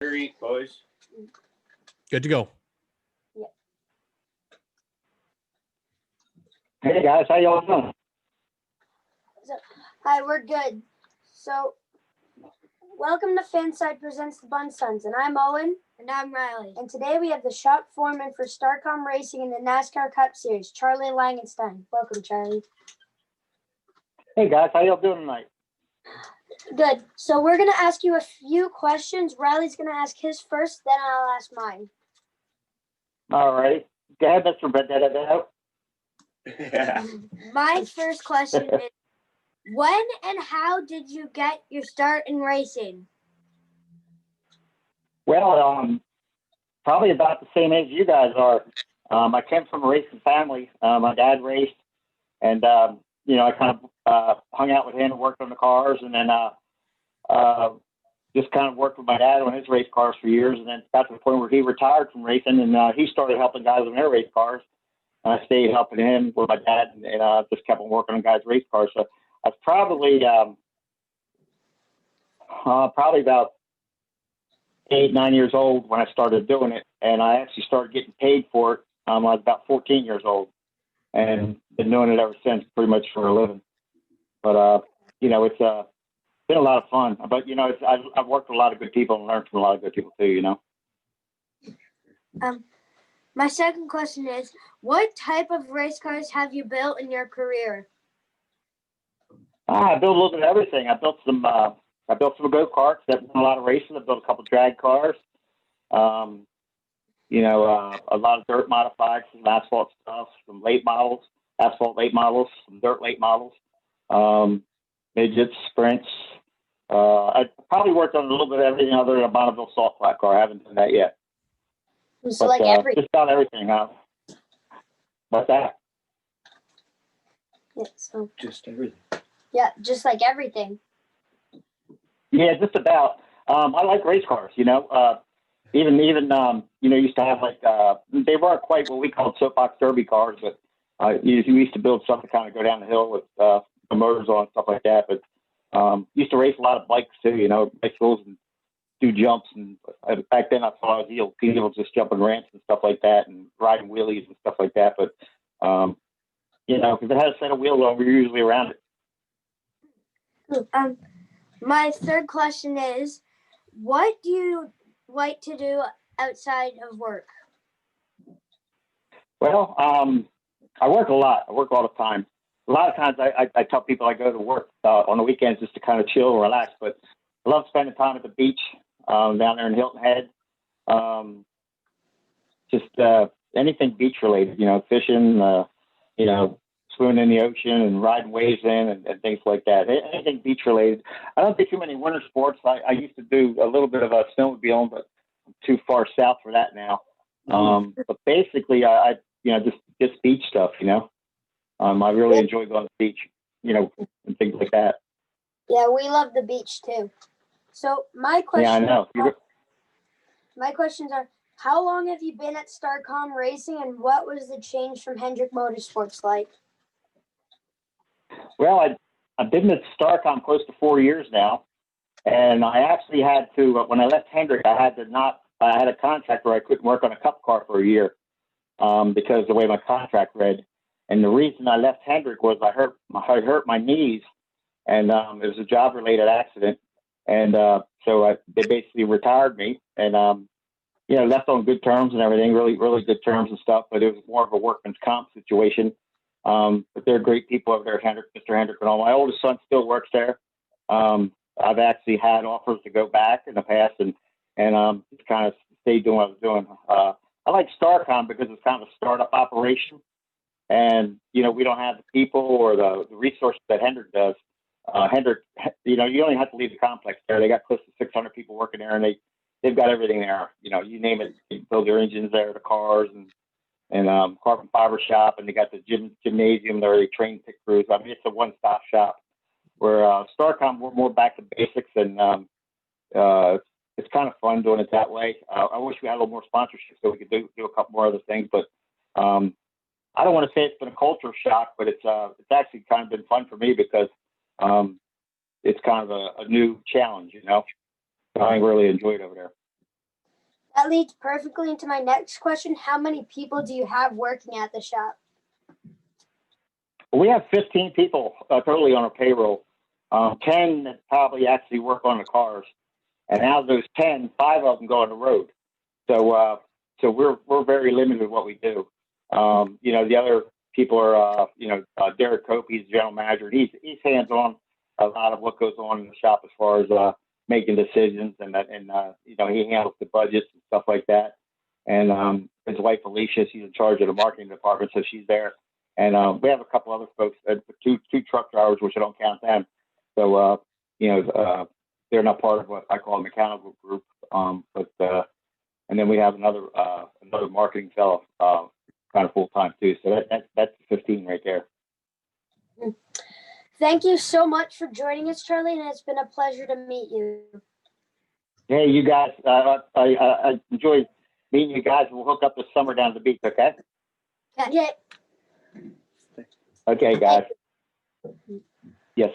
Three, boys. Good to go. Yeah. Hey guys, how y'all doing? Hi, we're good. So, welcome to Fanside presents the Bunn Sons, and I'm Owen. And I'm Riley. And today we have the shop foreman for StarCom Racing in the NASCAR Cup Series, Charlie Langenstein. Welcome, Charlie. Hey guys, how y'all doing tonight? Good. So we're going to ask you a few questions. Riley's going to ask his first, then I'll ask mine. All right. Go ahead, Mr. Benedetto. Yeah. My first question is, when and how did you get your start in racing? Well, probably about the same age you guys are. I came from a racing family. My dad raced, and I kind of hung out with him and worked on the cars, and then just kind of worked with my dad on his race cars for years, and then got to the point where he retired from racing, and he started helping guys on their race cars. And I stayed helping him with my dad, and just kept on working on guys' race cars. So I was probably about 8, 9 years old when I started doing it, and I actually started getting paid for it. I was about 14 years old, and been doing it ever since, pretty much for a living. But it's been a lot of fun. But I've worked with a lot of good people and learned from a lot of good people too. My second question is, what type of race cars have you built in your career? I built a little bit of everything. I built some go-karts that won a lot of races. I built a couple drag cars. A lot of dirt modified, some asphalt stuff, some late models, asphalt late models, some dirt late models, midgets, sprints. I probably worked on a little bit of everything other than a Bonneville salt flat car. I haven't done that yet. So like everything. Just about everything, huh? What's that? Yeah, so Just everything. yeah, just like everything. Yeah, just about. I like race cars, even used to have they weren't quite what we called soapbox derby cars, but you used to build stuff to kind of go down the hill with the motors on, stuff like that. But used to race a lot of bikes too, bicycles, and do jumps. And back then I thought I was people just jumping ramps and stuff like that, and riding wheelies and stuff like that. But because it had a set of wheels on, we were usually around it. My third question is, what do you like to do outside of work? Well, I work a lot. I work all the time. A lot of times I tell people I go to work on the weekends just to kind of chill and relax, but I love spending time at the beach down there in Hilton Head. Just anything beach related, fishing, swimming in the ocean and riding waves in and things like that. Anything beach related. I don't do too many winter sports. I used to do a little bit of a snowmobiling, but I'm too far south for that now. But basically I just beach stuff, I really enjoy going to the beach, and things like that. Yeah, we love the beach too. So my questions are, how long have you been at StarCom Racing, and what was the change from Hendrick Motorsports like? Well, I've been at StarCom close to 4 years now, and I actually had to, when I left Hendrick, I had a contract where I couldn't work on a cup car for a year because of the way my contract read. And the reason I left Hendrick was I hurt my knees, and it was a job-related accident. And so they basically retired me, and left on good terms and everything, really, really good terms and stuff. But it was more of a workman's comp situation. But they're great people over there, Mr. Hendrick and all. My oldest son still works there. I've actually had offers to go back in the past, and just kind of stayed doing what I was doing. I like StarCom because it's kind of a startup operation. And, we don't have the people or the resources that Hendrick does. Hendrick, you only have to leave the complex there. They got close to 600 people working there, and they've got everything there. You name it, they build their engines there, the cars, and carbon fiber shop, and they got the gymnasium there. They train pit crews. I mean, it's a one-stop shop. Where StarCom, we're more back to basics, and it's kind of fun doing it that way. I wish we had a little more sponsorship so we could do a couple more other things, but I don't want to say it's been a culture shock, but it's actually kind of been fun for me because it's kind of a new challenge, So I really enjoyed it over there. That leads perfectly into my next question. How many people do you have working at the shop? We have 15 people totally on our payroll. 10 probably actually work on the cars, and out of those 10, 5 of them go on the road. So we're very limited with what we do. The other people are Derek Cope, he's the general manager. He's hands on a lot of what goes on in the shop as far as making decisions, and he handles the budgets and stuff like that. And his wife Alicia, she's in charge of the marketing department, so she's there. And we have a couple other folks, two truck drivers, which I don't count them. So they're not part of what I call a mechanical group. And then we have another marketing fellow, kind of full time too. So that's 15 right there. Thank you so much for joining us, Charlie, and it's been a pleasure to meet you. Hey, you guys, I enjoyed meeting you guys. We'll hook up this summer down at the beach, okay? Yeah. Okay, guys. Yes, sir.